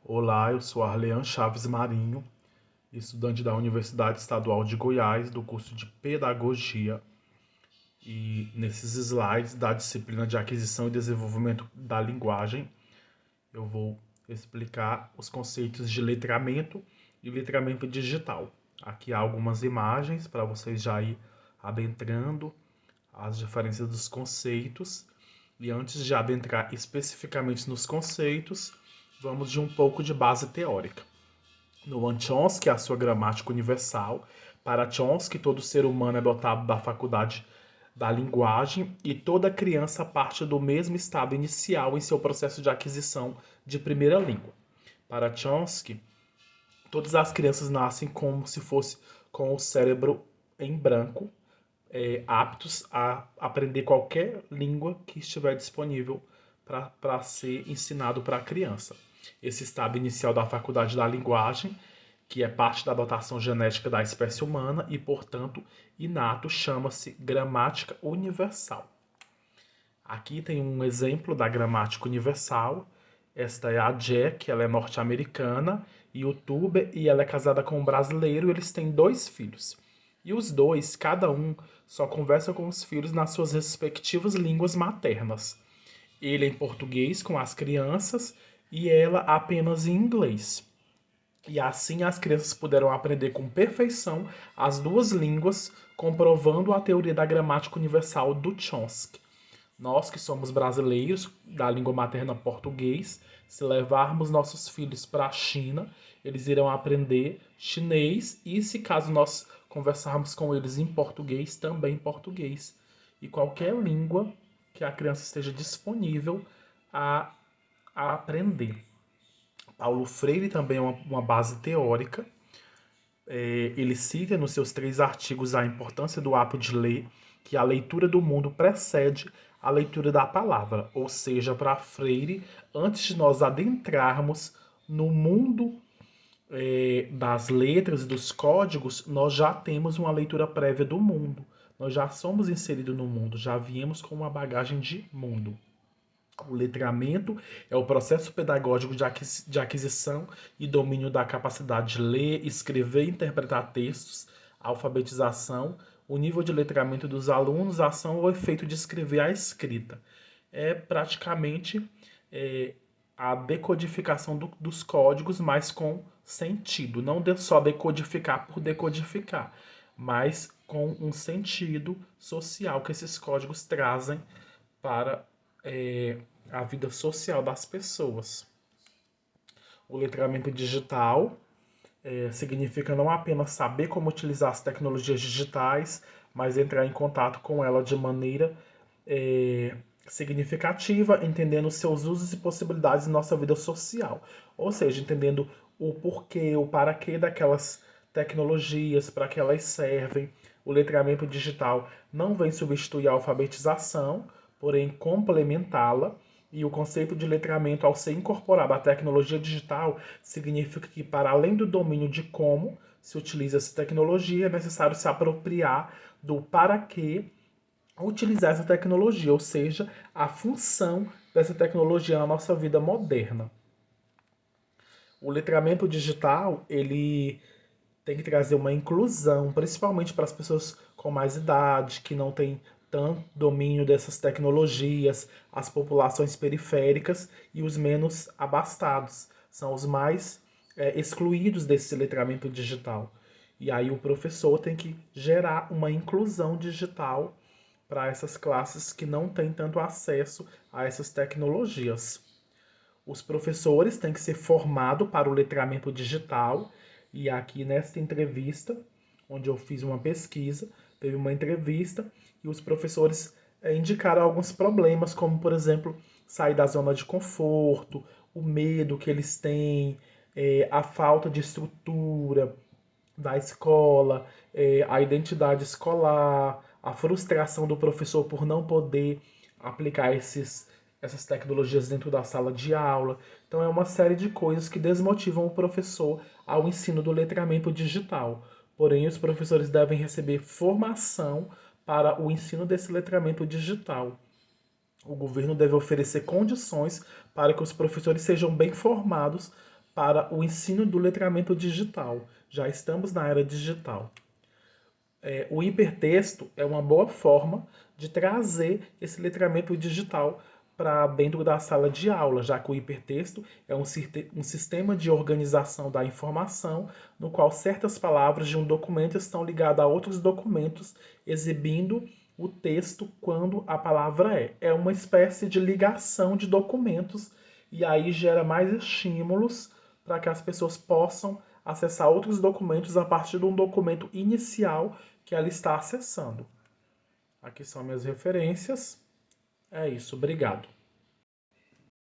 Olá, eu sou Arlean Chaves Marinho, estudante da Universidade Estadual de Goiás, do curso de Pedagogia. E nesses slides da disciplina de Aquisição e Desenvolvimento da Linguagem, eu vou explicar os conceitos de letramento e letramento digital. Aqui há algumas imagens para vocês já ir adentrando as diferenças dos conceitos. E antes de adentrar especificamente nos conceitos, vamos de um pouco de base teórica. Noam Chomsky, a sua gramática universal. Para Chomsky, todo ser humano é dotado da faculdade da linguagem e toda criança parte do mesmo estado inicial em seu processo de aquisição de primeira língua. Para Chomsky, todas as crianças nascem como se fosse com o cérebro em branco, aptos a aprender qualquer língua que estiver disponível para ser ensinado para a criança. Esse estado inicial da faculdade da linguagem, que é parte da dotação genética da espécie humana e, portanto, inato, chama-se gramática universal. Aqui tem um exemplo da gramática universal. Esta é a Jack, ela é norte-americana, youtuber, e ela é casada com um brasileiro e eles têm 2 filhos. E os dois, cada um, só conversa com os filhos nas suas respectivas línguas maternas. Ele em português com as crianças e ela apenas em inglês. E assim as crianças puderam aprender com perfeição as duas línguas, comprovando a teoria da gramática universal do Chomsky. Nós que somos brasileiros, da língua materna português, se levarmos nossos filhos para a China, eles irão aprender chinês e, se caso nós conversarmos com eles em português, também português. E qualquer língua que a criança esteja disponível a, a aprender. Paulo Freire também é uma base teórica. Ele cita nos seus 3 artigos a importância do ato de ler, que a leitura do mundo precede a leitura da palavra. Ou seja, para Freire, antes de nós adentrarmos no mundo das letras e dos códigos, nós já temos uma leitura prévia do mundo. Nós já somos inseridos no mundo, já viemos com uma bagagem de mundo. O letramento é o processo pedagógico de aquisição e domínio da capacidade de ler, escrever e interpretar textos, a alfabetização, o nível de letramento dos alunos, a ação ou efeito de escrever a escrita. É praticamente é, a decodificação dos códigos, mas com sentido. Não só decodificar por decodificar, mas com um sentido social que esses códigos trazem para a vida social das pessoas. O letramento digital significa não apenas saber como utilizar as tecnologias digitais, mas entrar em contato com ela de maneira significativa, entendendo seus usos e possibilidades em nossa vida social. Ou seja, entendendo o porquê, o para quê daquelas tecnologias, para que elas servem. O letramento digital não vem substituir a alfabetização, porém complementá-la. E o conceito de letramento, ao ser incorporado à tecnologia digital, significa que, para além do domínio de como se utiliza essa tecnologia, é necessário se apropriar do para que utilizar essa tecnologia, ou seja, a função dessa tecnologia na nossa vida moderna. O letramento digital, ele tem que trazer uma inclusão, principalmente para as pessoas com mais idade, que não têm tanto domínio dessas tecnologias, as populações periféricas e os menos abastados. São os mais excluídos desse letramento digital. E aí o professor tem que gerar uma inclusão digital para essas classes que não têm tanto acesso a essas tecnologias. Os professores têm que ser formados para o letramento digital. E aqui nesta entrevista, onde eu fiz uma pesquisa, teve uma entrevista e os professores indicaram alguns problemas, como, por exemplo, sair da zona de conforto, o medo que eles têm, a falta de estrutura da escola, a identidade escolar, a frustração do professor por não poder aplicar essas tecnologias dentro da sala de aula. Então, é uma série de coisas que desmotivam o professor ao ensino do letramento digital. Porém, os professores devem receber formação para o ensino desse letramento digital. O governo deve oferecer condições para que os professores sejam bem formados para o ensino do letramento digital. Já estamos na era digital. O hipertexto é uma boa forma de trazer esse letramento digital para dentro da sala de aula, já que o hipertexto é um sistema de organização da informação no qual certas palavras de um documento estão ligadas a outros documentos, exibindo o texto quando a palavra é. É uma espécie de ligação de documentos e aí gera mais estímulos para que as pessoas possam acessar outros documentos a partir de um documento inicial que ela está acessando. Aqui são minhas referências. É isso, obrigado.